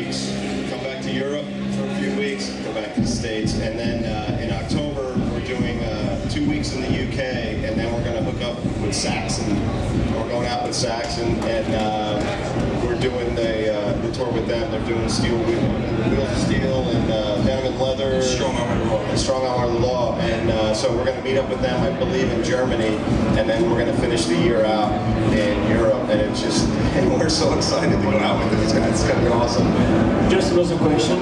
weeks, come back to Europe for a few weeks, go back to the States, and then in October we're doing 2 weeks in the UK, and then we're going to hook up with Saxon. We're going out with Saxon, and we're doing the tour with them. They're doing Wheels of Steel and Denim and Leather, Strong Arm of the Law, and so we're going to meet up with them, I believe, in Germany, and then we're going to finish the year out in Europe, and it's just, and we're so excited to go out with it. It's going to be awesome. Just another question.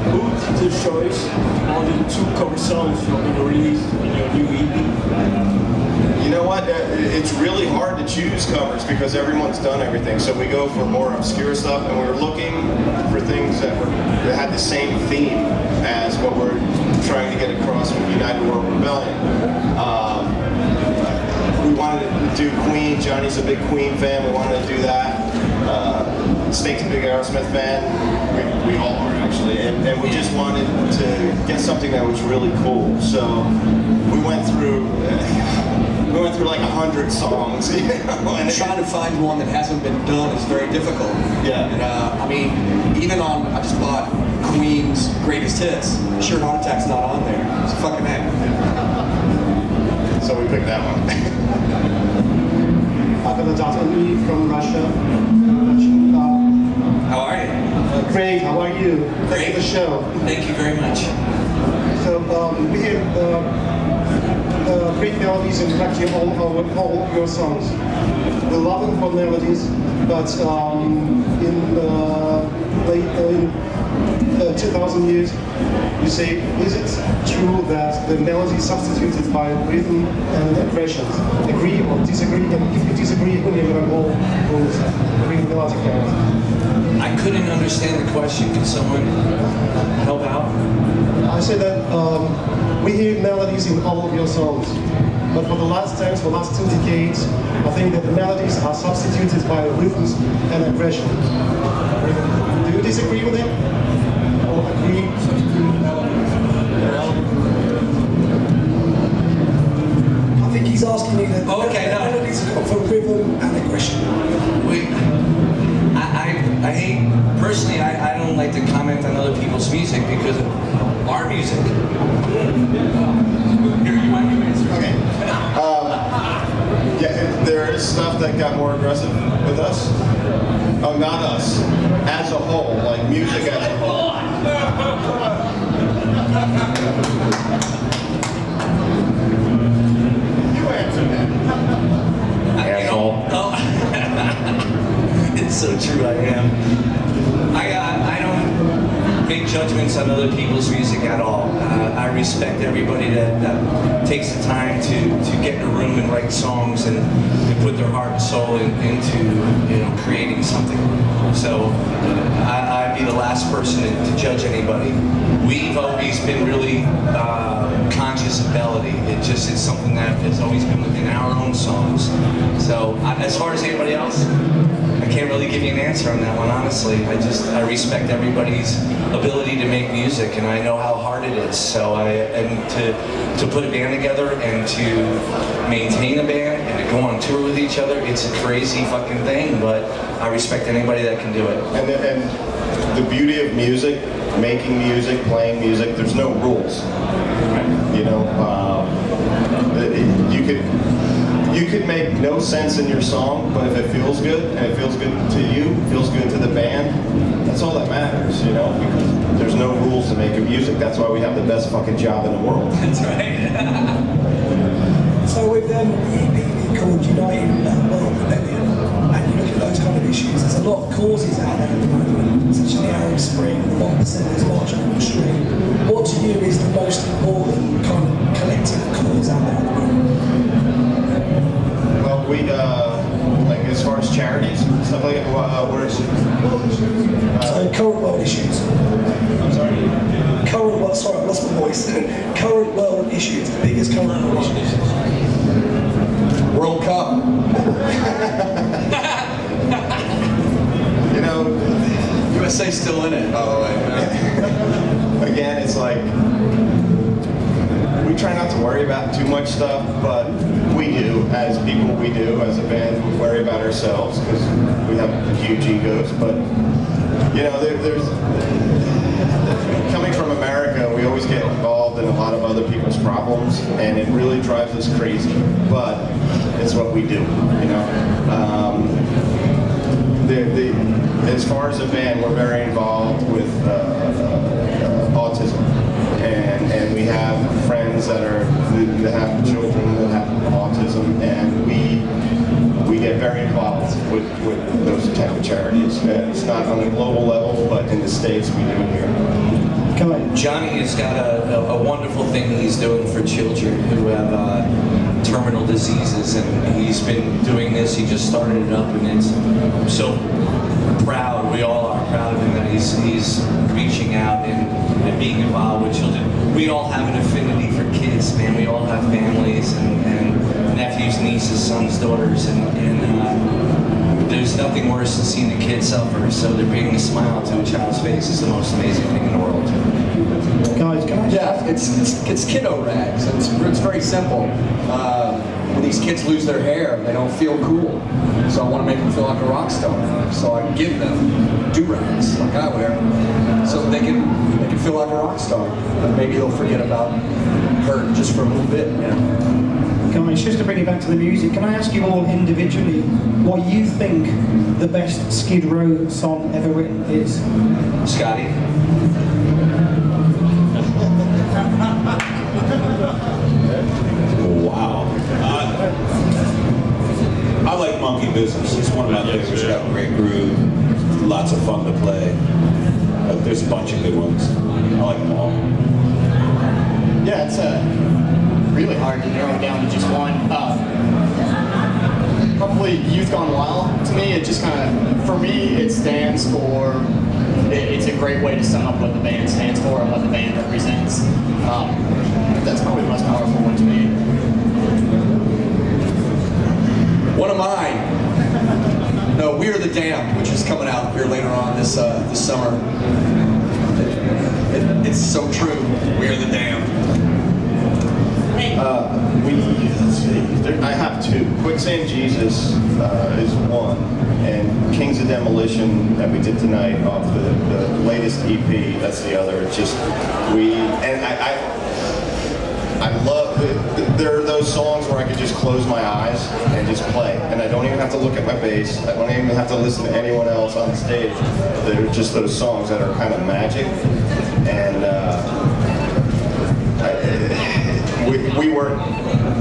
Who did the choice on the 2 cover songs you're going to release in your new EP? You know what? It's really hard to choose covers because everyone's done everything. So we go for more obscure stuff, and we're looking for things that had the same theme as what we're trying to get across with United World Rebellion. We wanted to do Queen. Johnny's a big Queen fan. We wanted to do that. Snake's a big Aerosmith fan. We all are, actually. And we just wanted to get something that was really cool. So we went through like 100 songs, you know, and trying to find one that hasn't been done is very difficult. Yeah. And I mean, even I just bought Queen's Greatest Hits. Sure, Heart Attack's not on there. It's a fucking heck. So we picked that one. I've got a daughter from Russia. How are you? Great, how are you? Great. Thanks for the show. Thank you very much. So we have great melodies in practically all your songs. We love them for melodies, but in late 2000 years, you say, is it true that the melody is substituted by rhythm and aggressions? Agree or disagree? And if you disagree, when you're going to go with melodic melodies. I couldn't understand the question. Can someone help out? I say that we hear melodies in all of your songs, but for the last 2 decades, I think that the melodies are substituted by rhythms and aggression. Do you disagree with it? Or agree? I think he's asking you that the melodies are for rhythm and aggression. I hate, personally, I don't like to comment on other people's music because of our music. Here, you want to answer? Okay. Yeah, there is stuff that got more aggressive with us. Oh, not us. As a whole, like music as a whole. You answer that. Asshole. It's so true, I am. I don't make judgments on other people's music at all. I respect everybody that takes the time to get in a room and write songs and put their heart and soul into creating something. So I'd be the last person to judge anybody. We've always been really conscious of melody. It's something that has always been within our own songs. So as far as anybody else, I can't really give you an answer on that one, honestly. I respect everybody's ability to make music, and I know how hard it is. So to put a band together and to maintain a band and to go on tour with each other, it's a crazy fucking thing, but I respect anybody that can do it. And the beauty of music, making music, playing music, there's no rules. You know, you could make no sense in your song, but if it feels good, and it feels good to you, feels good to the band, that's all that matters, you know, because there's no rules to making music. That's why we have the best fucking job in the world. That's right. So with the EP called United World Rebellion, and you look at those kind of issues, there's a lot of causes out there at the moment, such as the Arab Spring, the 1%ers marching on the street. What to you is the most important kind of collective cause out there at the moment? Well, we, like as far as charities, stuff like that, where is it? So current world issues. I'm sorry? Current world, sorry, I lost my voice. Current world issues, the biggest current world issues. World Cup. You know, USA still in it, by the way. Again, it's like, we try not to worry about too much stuff, but we do, as people we do, as a band, we worry about ourselves because we have huge egos, but You know, there's coming from America, we always get involved in a lot of other people's problems, and it really drives us crazy. But it's what we do, you know. As far as a band, we're very involved with autism, and we have friends that have children that have autism, and we get very involved with those type of charities. It's not on a global level, but in the States we do it here. Come on. Johnny has got a wonderful thing he's doing for children who have terminal diseases, and he's been doing this. He just started it up, and I'm so proud. We all are proud of him that he's reaching out and being involved with children. We all have an affinity for kids, man. We all have families and nephews, nieces, sons, daughters, and there's nothing worse than seeing a kid suffer. So to bring a smile to a child's face is the most amazing thing in the world. Guys, can I just It's kiddo rags. It's very simple. When these kids lose their hair, they don't feel cool. So I want to make them feel like a rock star. So I give them do-rags like I wear, so they can feel like a rock star. And maybe they'll forget about hurt just for a little bit. You know? Guys, just to bring it back to the music, can I ask you all individually what you think the best Skid Row song ever written is? Scotty? Wow. I like Monkey Business. It's one of my favorites. It's got a great groove, lots of fun to play. There's a bunch of good ones. I like them all. Yeah, it's really hard to narrow it down to just one. Probably Youth Gone Wild. To me, it just kind of, for me, it stands for, it's a great way to sum up what the band stands for and what the band represents. That's probably the most powerful one to me. One of mine. No, We Are the Damned, which is coming out here later on this summer. It's so true. We are the damned. Let's see. I have two. Quicksand Jesus is one, and Kings of Demolition that we did tonight off the latest EP. That's the other. It's just I love it. There are those songs where I could just close my eyes and just play, and I don't even have to look at my bass. I don't even have to listen to anyone else on stage. They're just those songs that are kind of magic, and we worked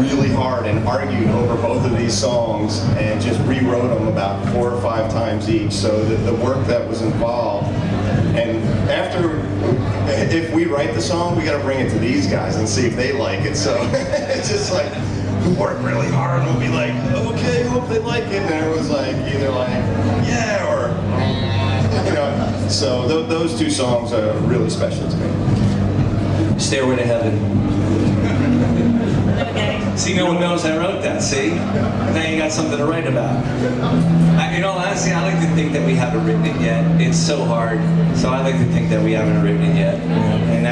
really hard and argued over both of these songs and just rewrote them about 4 or 5 times each. So the work that was involved, and if we write the song, we got to bring it to these guys and see if they like it. So it's just like, we work really hard and we'll be like, okay, hope they like it. And everyone's like, either like, yeah, or, you know. So those two songs are really special to me. Stairway to Heaven. See, no one knows I wrote that, see? Now you got something to write about. In all honesty, I like to think that we haven't written it yet. It's so hard, so I like to think that we haven't written it yet. And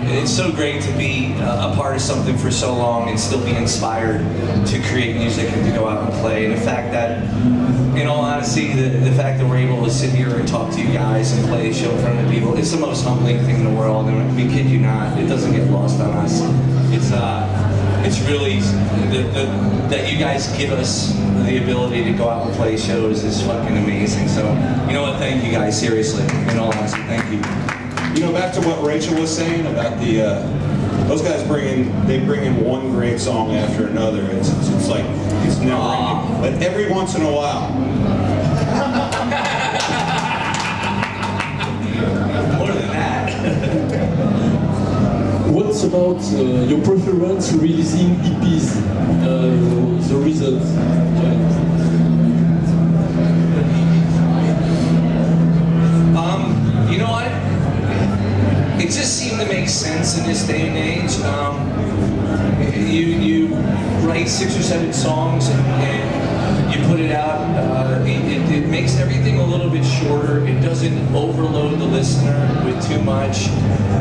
it's so great to be a part of something for so long and still be inspired to create music and to go out and play. And the fact that, in all honesty, the fact that we're able to sit here and talk to you guys and play a show in front of people, it's the most humbling thing in the world. And we kid you not, it doesn't get lost on us. It's really that you guys give us the ability to go out and play shows is fucking amazing. So, you know what? Thank you guys, seriously. In all honesty, thank you. You know, back to what Rachel was saying about those guys bring in one great song after another. It's like it's never ending. But every once in a while. More than that. What about your preference releasing EPs? The result? You know what? It just seemed to make sense in this day and age. You write 6 or 7 songs and you put it out. It makes everything a little bit shorter. It doesn't overload the listener with too much,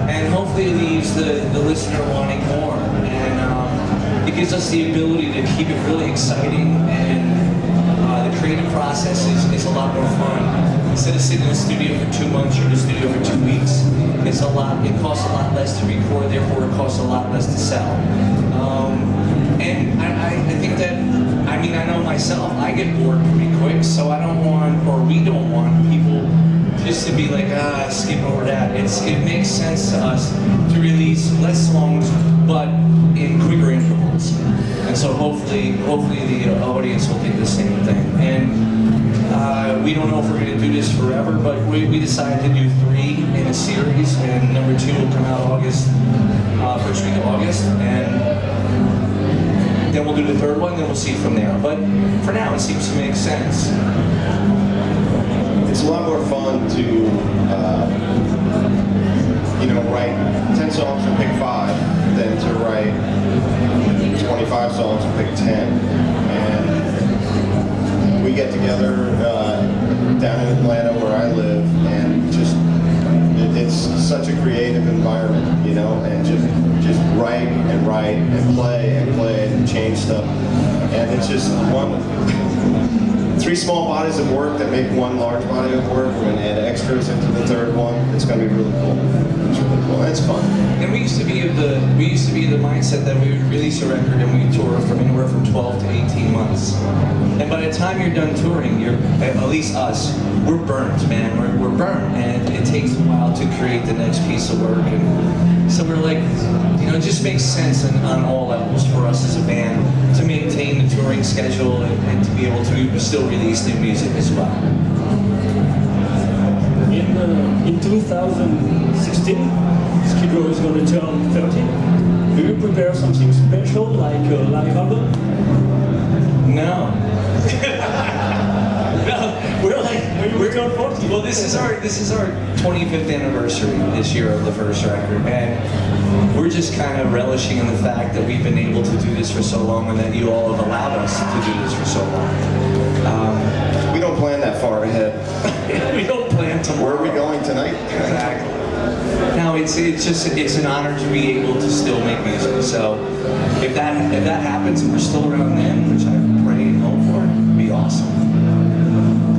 and hopefully leaves the listener wanting more. And it gives us the ability to keep it really exciting, and the creative process is a lot more fun. instead of sitting in the studio for 2 months, you're in the studio for 2 weeks. It's a lot. It costs a lot less to record, therefore it costs a lot less to sell. And I think that, I mean, I know myself, I get bored pretty quick, so I don't want, or we don't want people just to be like, skip over that. It makes sense to us to release less songs, but in quicker intervals. And so hopefully the audience will think the same thing. And we don't know if we're going to do this forever, but we decided to do 3 in a series, and number 2 will come out August, first week of August, and then we'll do the 3rd one, then we'll see from there. But for now, it seems to make sense. It's a lot more fun to, write 10 songs and pick 5 than to write 25 songs and pick 10. And we get together down in Atlanta where I live, and just it's such a creative environment, and just write and play and change stuff. And it's just 3 small bodies of work that make 1 large body of work. We're going to add extras into the 3rd one. It's going to be really cool. It's really cool. It's fun. And we used to be of the mindset that we would release a record and we tour from anywhere from 12 to 18 months. And by the time you're done touring, at least us, we're burnt, man. We're burnt, and it takes a while to create the next piece of work. And so we're like, it just makes sense on all levels for us as a band to maintain the touring schedule and to be able to still release new music as well. In 2016, SKID is going to turn 30. Do you prepare something special, like a live album? No. We're turn 40. Well, this is our 25th anniversary this year of the first record, and we're just kind of relishing in the fact that we've been able to do this for so long, and that you all have allowed us to do this for so long. We don't plan that far ahead. We don't plan tomorrow. Where are we going tonight? Exactly. No, it's an honor to be able to still make music. So if that happens and we're still around then, which I pray and hope for, it'd be awesome.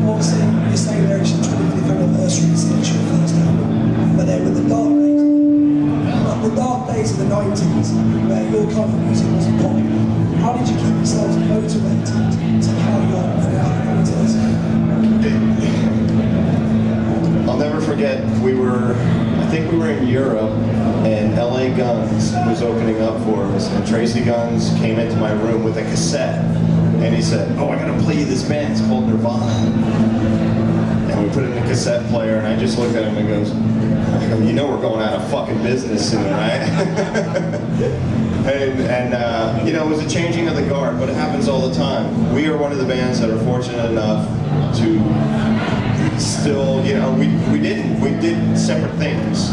Obviously, you're saying there it's your 25th anniversary since your first album, but there were the dark days of the 90s where your kind of music wasn't popular. How did you keep yourselves motivated to carry on throughout the 90s? I'll never forget, I think we were in Europe, and LA Guns was opening up for us, and Tracy Guns came into my room with a cassette, and he said, I gotta play you this band, it's called Nirvana. And we put it in the cassette player, and I just looked at him and goes, we're going out of fucking business soon, right? and it was a changing of the guard, but it happens all the time. We are one of the bands that are fortunate enough to still, we did separate things,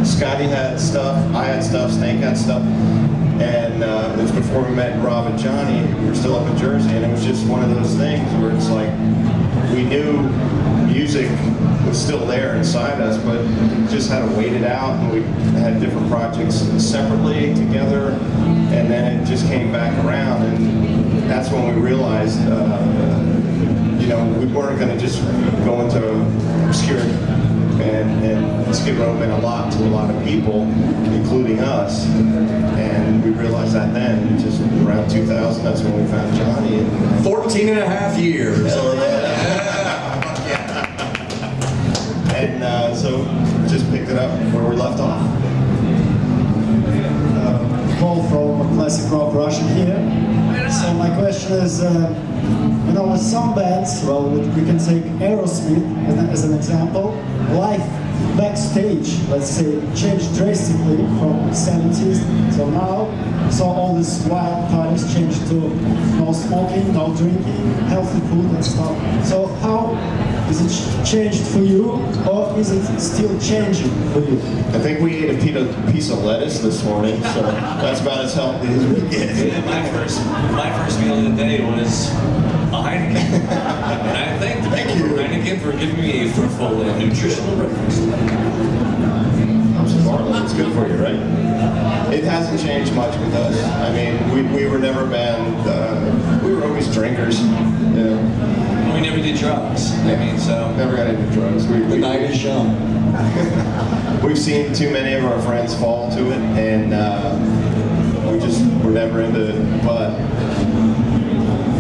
Scotty had stuff, I had stuff, Snake had stuff, and it was before we met Rob and Johnny. We were still up in Jersey, and it was just one of those things where it's like, we knew music was still there inside us, but just had to wait it out, and we had different projects separately, together, and then it just came back around, and that's when we realized, we weren't going to just go into obscurity, and Skid Row meant a lot to a lot of people, including us, and we realized that then, just around 2000, that's when we found Johnny. 14 and a half years. And so just picked it up where we left off. Paul from Classic Rock Russian here. So my question is, with some bands, well, we can take Aerosmith as an example, live backstage, let's say, changed drastically from the 70s till now. So all these wild times changed to no smoking, no drinking, healthy food and stuff. So how is it changed for you, or is it still changing for you? I think we ate a piece of lettuce this morning, so that's about as healthy as we get. My first meal of the day was a Heineken. And I thank Heineken for giving me a fruitful and nutritional breakfast. It's good for you, right? It hasn't changed much with us. I mean, we were never banned. We were always drinkers. We never did drugs. I mean, so Never got into drugs. The night is young. We've seen too many of our friends fall to it, and we're never into it. But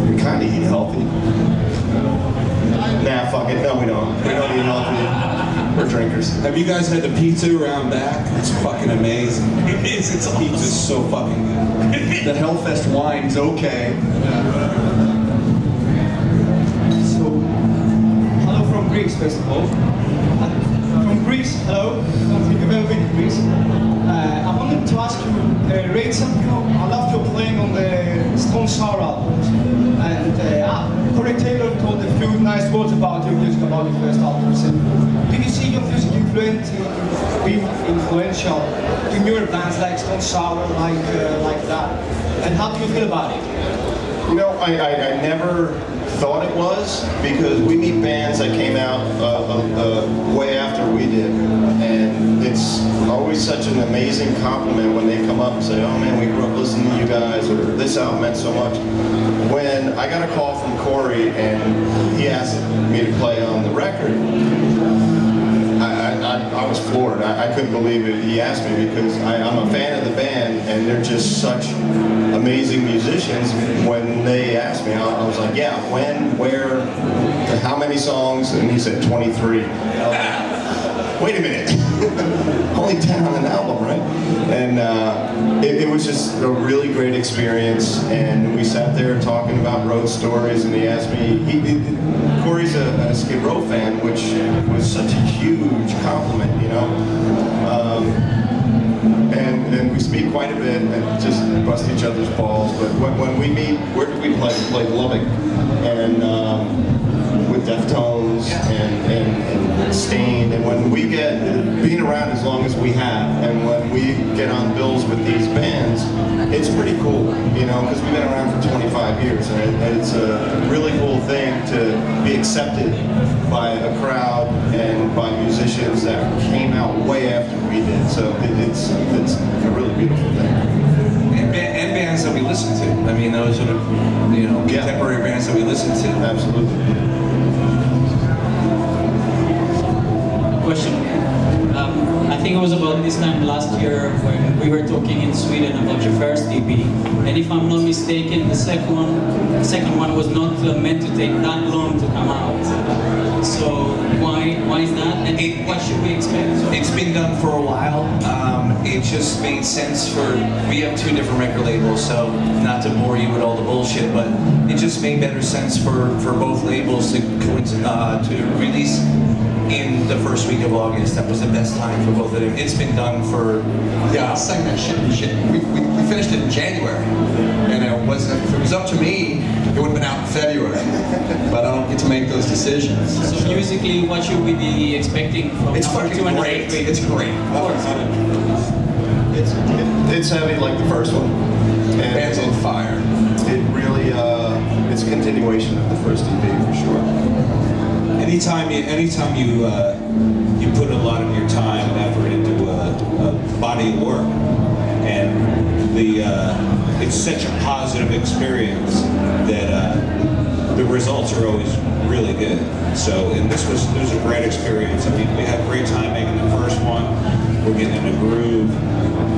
we kind of eat healthy. Nah, fuck it. No, we don't. We don't eat healthy. We're drinkers. Have you guys had the pizza around back? It's fucking amazing. it is. It's awesome. Pizza's so fucking good. The Hellfest wine's okay. So, hello from Greece, first of all. From Greece, hello. Thank you very much, Greece. I wanted to ask you, Rachel, I loved your playing on the Stone Sour album. And Corey Taylor told a few nice words about your music, about your first album. Do you see your music being influential to newer bands like Stone Sour, like that? And how do you feel about it? You know, I never thought it was, because we meet bands that came out way after we did, and it's always such an amazing compliment when they come up and say, oh man, we grew up listening to you guys, or this album meant so much. When I got a call from Corey and he asked me to play on the record, I was floored. I couldn't believe it. He asked me, because I'm a fan of the band, and they're just such amazing musicians. When they asked me, I was like, yeah, when, where, how many songs? And he said 23. Wait a minute. Only 10 on an album, right? And it was just a really great experience, and we sat there talking about road stories, and he asked me, Corey's a Skid Row fan, which was such a huge compliment, you know? And we speak quite a bit and just bust each other's balls, but when we meet, where did we play? We played Lubbock, and with Deftones and Stained, and when we get, being around as long as we have, and when we get on bills with these bands, it's pretty cool, you know, because we've been around for 25 years, and it's a really cool thing to be accepted by a crowd and by musicians that came out way after we did, so it's a really beautiful thing. And bands that we listen to. I mean, those sort of, you know, contemporary bands that we listen to. Absolutely. Question. I think it was about this time last year when we were talking in Sweden about your first EP. And if I'm not mistaken, the second one was not meant to take that long to come out. So why is that? And what should we expect? It's been done for a while. It just made sense we have two different record labels, so not to bore you with all the bullshit, but it just made better sense for both labels to release in the first week of August. That was the best time for both of them. It's been done for... Yeah, I was saying that shit. We finished it in January, and if it was up to me, it would have been out in February. But I don't get to make those decisions. So musically, what should we be expecting from It's number fucking 2 and great. number 3? It's great. Of course. It's heavy like the first one. And Band's on fire. It really, it's a continuation of the first EP for sure. Anytime you put a lot of your time and effort into a body of work, and it's such a positive experience that the results are always really good. So, and this was a great experience. I mean, we had a great time making the first one. We're getting in a groove.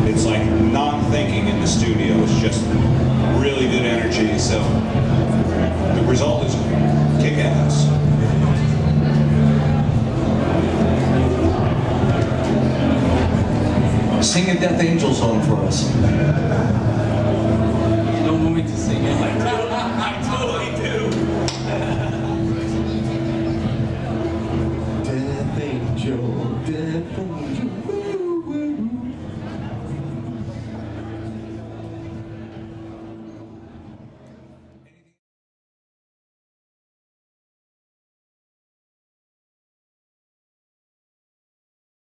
It's like non-thinking in the studio. It's just really good energy. So the result is kick-ass. Sing a Death Angel song for us.